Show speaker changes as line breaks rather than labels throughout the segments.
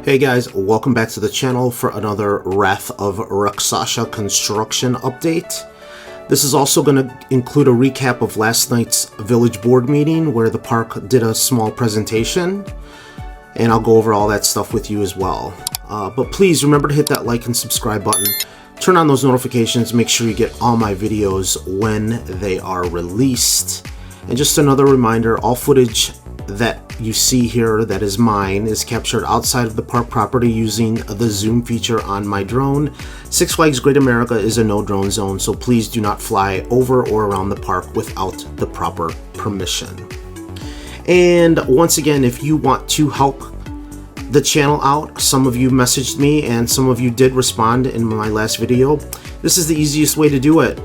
Hey guys, welcome back to the channel for another Wrath of Rakshasa construction update. This is also going to include a recap of last night's village board meeting where the park did a small presentation, and I'll go over all that stuff with you as well. But please remember to hit that like and subscribe button, turn on those notifications, make sure you get all my videos when they are released. And just another reminder, all footage that you see here that is mine is captured outside of the park property using the zoom feature on my drone. Six Flags Great America is a no drone zone, so please do not fly over or around the park without the proper permission. And once again, if you want to help the channel out, some of you messaged me and some of you did respond in my last video. This is the easiest way to do it.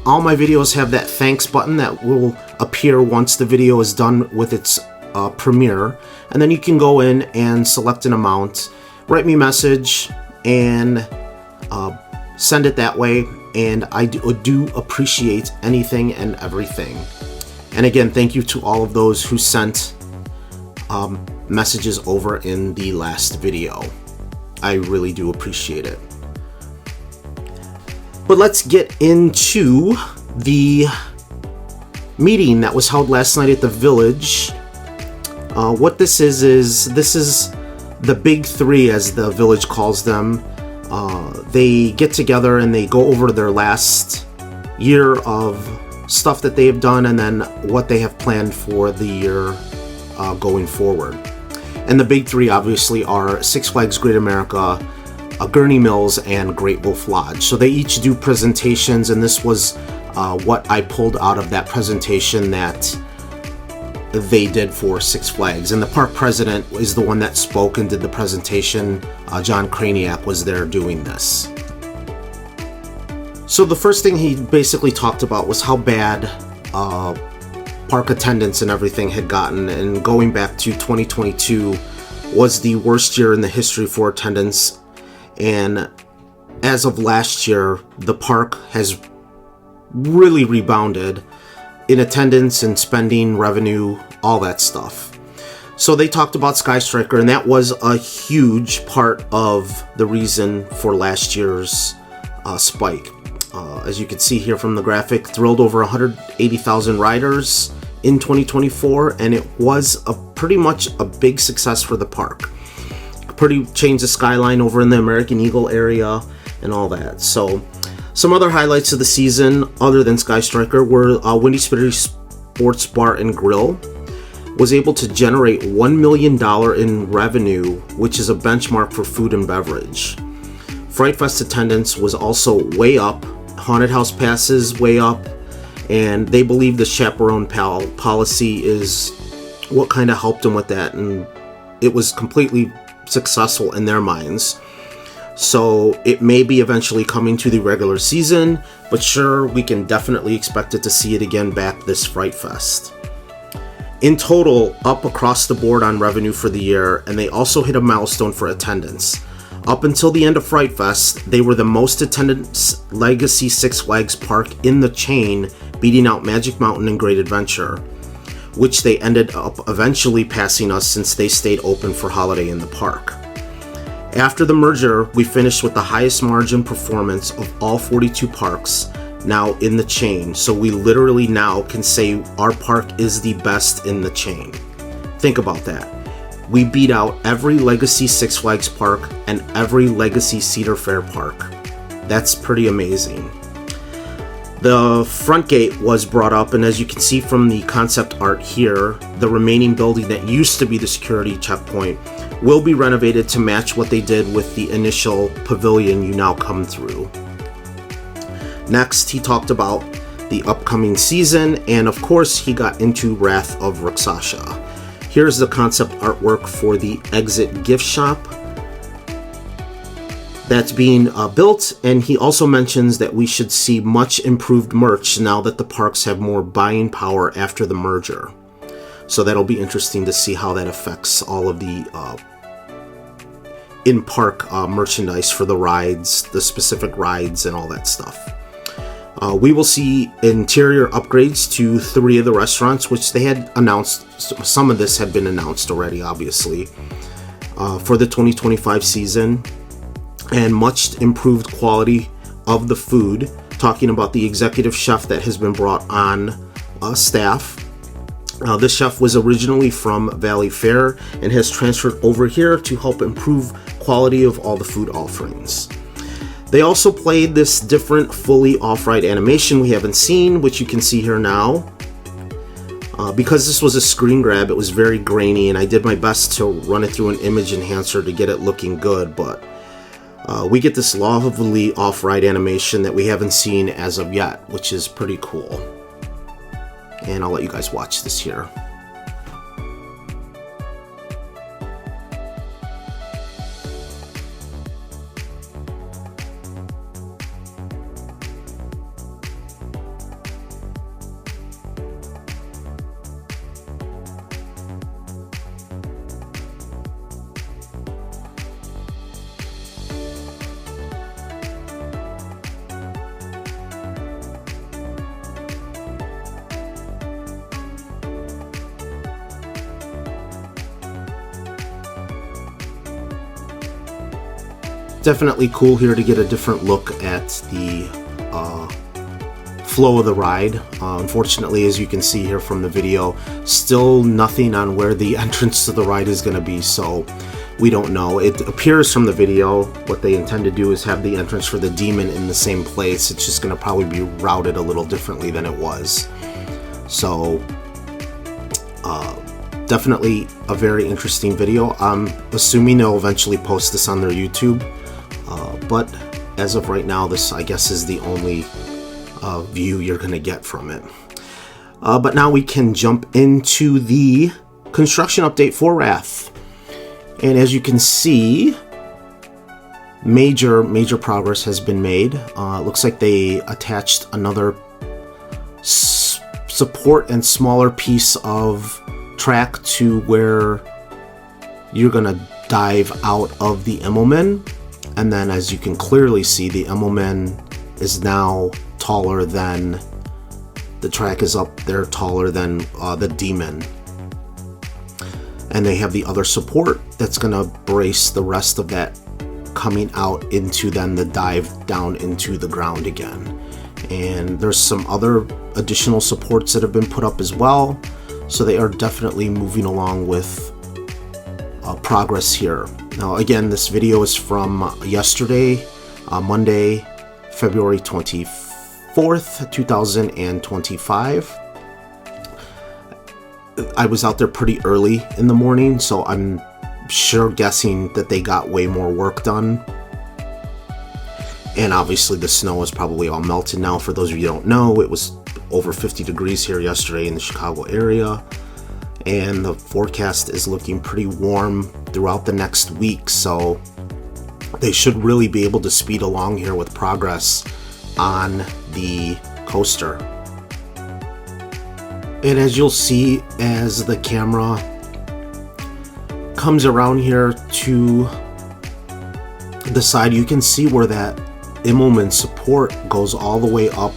All my videos have that thanks button that will appear once the video is done with its premiere, and then you can go in and select an amount, write me a message, and send it that way, and I do appreciate anything and everything. And again, thank you to all of those who sent messages over in the last video. I really do appreciate it. But let's get into the meeting that was held last night at the village. What this is the big three, as the village calls them. They get together and they go over their last year of stuff that they have done and then what they have planned for the year going forward. And the big three obviously are Six Flags Great America, Gurney Mills, and Great Wolf Lodge. So they each do presentations, and this was what I pulled out of that presentation that they did for Six Flags. And the park president is the one that spoke and did the presentation. John Kraniak was there doing this. So the first thing he basically talked about was how bad park attendance and everything had gotten, and going back to 2022 was the worst year in the history for attendance. And as of last year, the park has really rebounded in attendance and spending, revenue, all that stuff. So they talked about Sky Striker, and that was a huge part of the reason for last year's spike. As you can see here from the graphic, thrilled over 180,000 riders in 2024, and it was pretty much a big success for the park. Changed the skyline over in the American Eagle area and all that. So some other highlights of the season other than Sky Striker were Windy City Sports Bar and Grill was able to generate $1 million in revenue, which is a benchmark for food and beverage. Fright Fest attendance was also way up, haunted house passes way up, and they believe the chaperone policy is what kind of helped them with that, and it was completely successful in their minds. So it may be eventually coming to the regular season, but sure, we can definitely expect it to see it again back this Fright Fest. In total, up across the board on revenue for the year, and they also hit a milestone for attendance. Up until the end of Fright Fest, they were the most attended legacy Six Flags park in the chain, beating out Magic Mountain and Great Adventure, which they ended up eventually passing us since they stayed open for holiday in the park. After the merger, we finished with the highest margin performance of all 42 parks now in the chain, so we literally now can say our park is the best in the chain. Think about that. We beat out every legacy Six Flags park and every legacy Cedar Fair park. That's pretty amazing. The front gate was brought up, and as you can see from the concept art here, the remaining building that used to be the security checkpoint will be renovated to match what they did with the initial pavilion you now come through. Next, he talked about the upcoming season, and of course, he got into Wrath of Rakshasa. Here's the concept artwork for the exit gift shop that's being built, and he also mentions that we should see much improved merch now that the parks have more buying power after the merger. So that'll be interesting to see how that affects all of the in-park merchandise for the rides, the specific rides, and all that stuff. We will see interior upgrades to 3 of the restaurants, which they had announced. Some of this had been announced already, obviously. for the 2025 season, and much improved quality of the food, talking about the executive chef that has been brought on staff. This chef was originally from Valley Fair and has transferred over here to help improve quality of all the food offerings. They also played this different fully off-ride animation we haven't seen, which you can see here now. Because this was a screen grab, it was very grainy, and I did my best to run it through an image enhancer to get it looking good, but we get this lovely off-ride animation that we haven't seen as of yet, which is pretty cool. And I'll let you guys watch this here. Definitely cool here to get a different look at the flow of the ride. Unfortunately, as you can see here from the video, still nothing on where the entrance to the ride is going to be, so we don't know. It appears from the video what they intend to do is have the entrance for the demon in the same place. It's just going to probably be routed a little differently than it was. So definitely a very interesting video. I'm assuming they'll eventually post this on their YouTube. But as of right now, this, I guess, is the only view you're going to get from it. But now we can jump into the construction update for Wrath. And as you can see, major progress has been made. It looks like they attached another support and smaller piece of track to where you're going to dive out of the Immelman. And then, as you can clearly see, the Immelman is now taller than the track is up there, taller than the demon. And they have the other support that's going to brace the rest of that coming out into then the dive down into the ground again. And there's some other additional supports that have been put up as well. So they are definitely moving along with progress here. Now again, this video is from yesterday, Monday, February 24th, 2025. I was out there pretty early in the morning, so I'm guessing that they got way more work done. And obviously the snow is probably all melted now. For those of you who don't know, it was over 50 degrees here yesterday in the Chicago area. And the forecast is looking pretty warm throughout the next week, so they should really be able to speed along here with progress on the coaster. And as you'll see, as the camera comes around here to the side, you can see where that Immelman support goes all the way up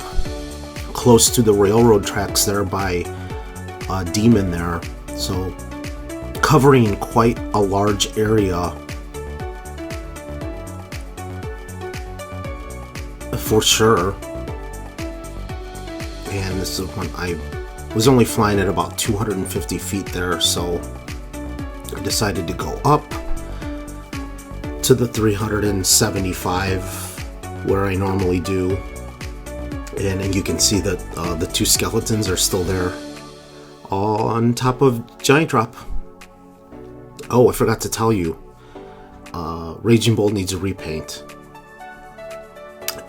close to the railroad tracks there by Demon there. So covering quite a large area for sure. And this is when I was only flying at about 250 feet there, so I decided to go up to the 375 where I normally do. And you can see that the two skeletons are still there, all on top of Giant Drop. Oh, I forgot to tell you, Raging Bull needs a repaint.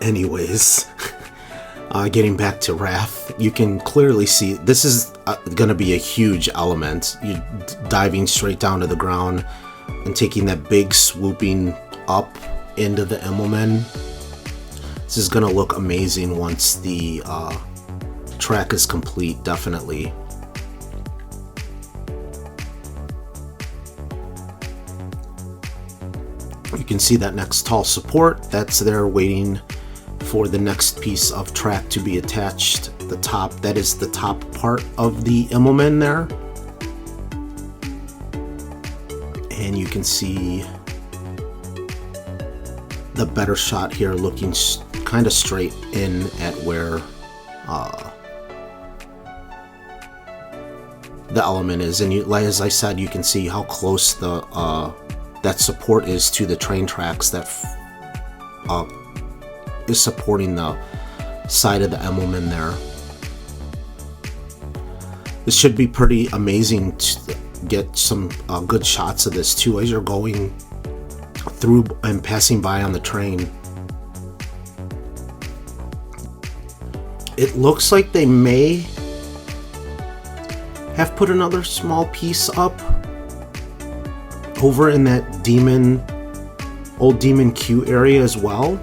Anyways, getting back to Wrath, you can clearly see this is going to be a huge element. You're diving straight down to the ground and taking that big swooping up into the Immelman. This is going to look amazing once the track is complete, definitely. You can see that next tall support that's there waiting for the next piece of track to be attached. The top, that is the top part of the Immelman there. And you can see the better shot here looking kind of straight in at where the element is, and as I said, you can see how close the that support is to the train tracks that is supporting the side of the emblem in there. This should be pretty amazing to get some good shots of this too as you're going through and passing by on the train. It looks like they may have put another small piece up over in that old Demon Q area as well.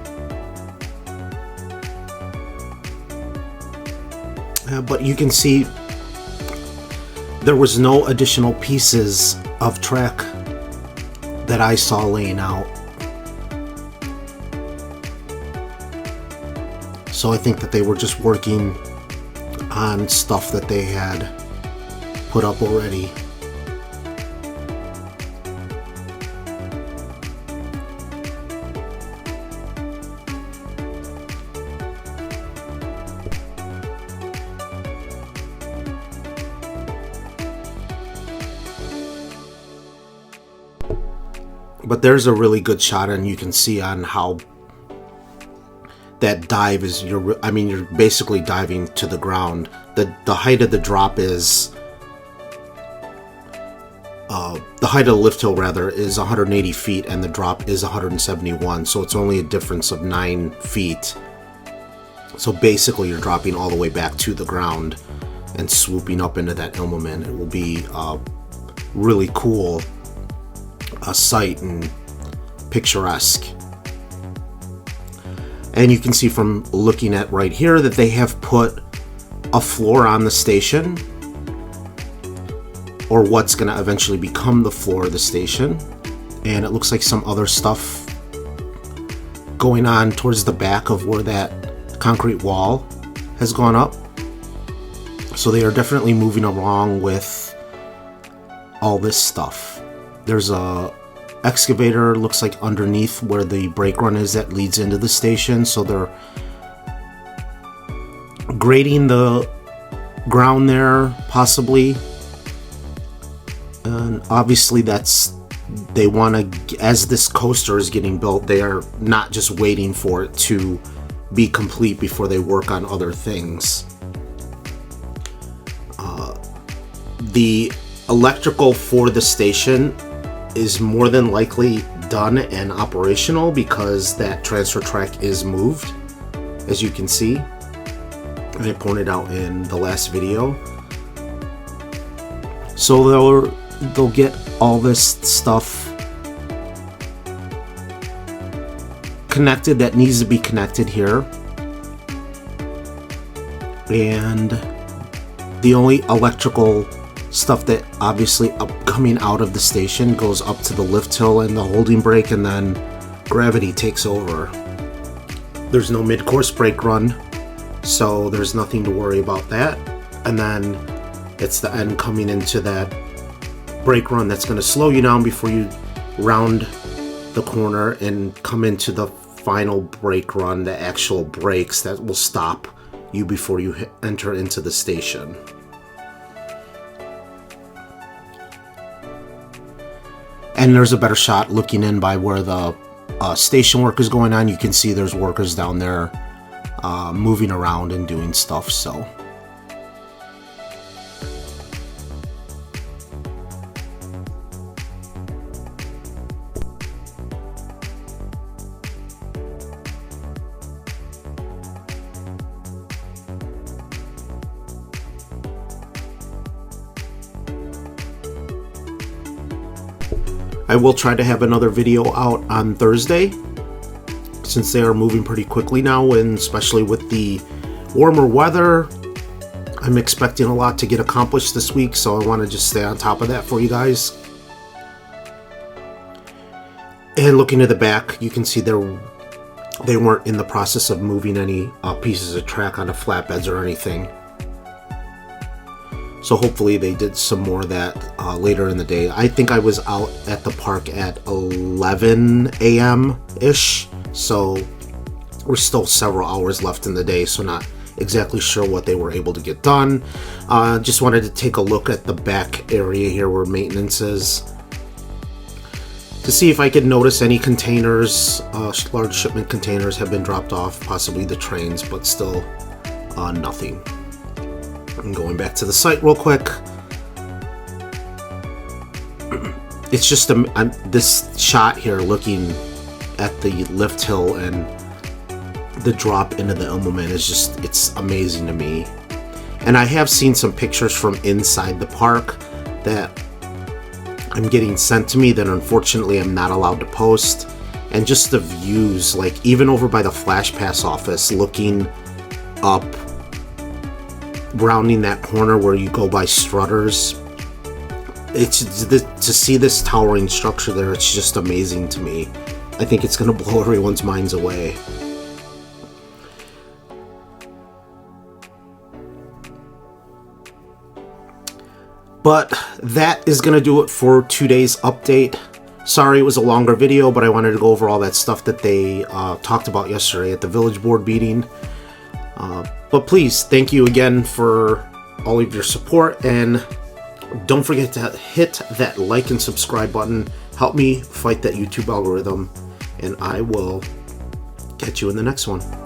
But you can see there was no additional pieces of track that I saw laying out. So I think that they were just working on stuff that they had put up already. But there's a really good shot, and you can see on how that dive is, you're basically diving to the ground. The height of the drop is the height of the lift hill rather is 180 feet, and the drop is 171, so it's only a difference of 9 feet. So basically you're dropping all the way back to the ground and swooping up into that element. It will be really cool sight and picturesque. And you can see from looking at right here that they have put a floor on the station, or what's going to eventually become the floor of the station. And it looks like some other stuff going on towards the back of where that concrete wall has gone up. So they are definitely moving along with all this stuff. There's a excavator, looks like underneath where the brake run is, that leads into the station. So they're grading the ground there, possibly. And obviously they want to, as this coaster is getting built, they are not just waiting for it to be complete before they work on other things. The electrical for the station is more than likely done and operational because that transfer track is moved, as you can see, and I pointed out in the last video. So they'll get all this stuff connected that needs to be connected here, and the only electrical stuff that obviously coming out of the station goes up to the lift hill and the holding brake, and then gravity takes over. There's no mid-course brake run, so there's nothing to worry about that. And then it's the end coming into that brake run that's going to slow you down before you round the corner and come into the final brake run, the actual brakes that will stop you before you enter into the station. And there's a better shot looking in by where the station work is going on. You can see there's workers down there moving around and doing stuff. So I will try to have another video out on Thursday, since they are moving pretty quickly now, and especially with the warmer weather, I'm expecting a lot to get accomplished this week, so I want to just stay on top of that for you guys. And looking at the back, you can see they weren't in the process of moving any pieces of track onto flatbeds or anything. So hopefully they did some more of that later in the day. I think I was out at the park at 11 a.m.-ish, so we're still several hours left in the day, so not exactly sure what they were able to get done. Just wanted to take a look at the back area here where maintenance is, to see if I could notice any containers, large shipment containers have been dropped off, possibly the trains, but still nothing. I'm going back to the site real quick. It's just this shot here looking at the lift hill and the drop into the Immelman is just, it's amazing to me. And I have seen some pictures from inside the park that I'm getting sent to me that unfortunately I'm not allowed to post. And just the views, like even over by the Flash Pass office, looking up, rounding that corner where you go by Strutters, it's to see this towering structure there, it's just amazing to me. I think it's going to blow everyone's minds away. But that is going to do it for today's update. Sorry it was a longer video, but I wanted to go over all that stuff that they talked about yesterday at the village board meeting. But please, thank you again for all of your support, and don't forget to hit that like and subscribe button. Help me fight that YouTube algorithm, and I will catch you in the next one.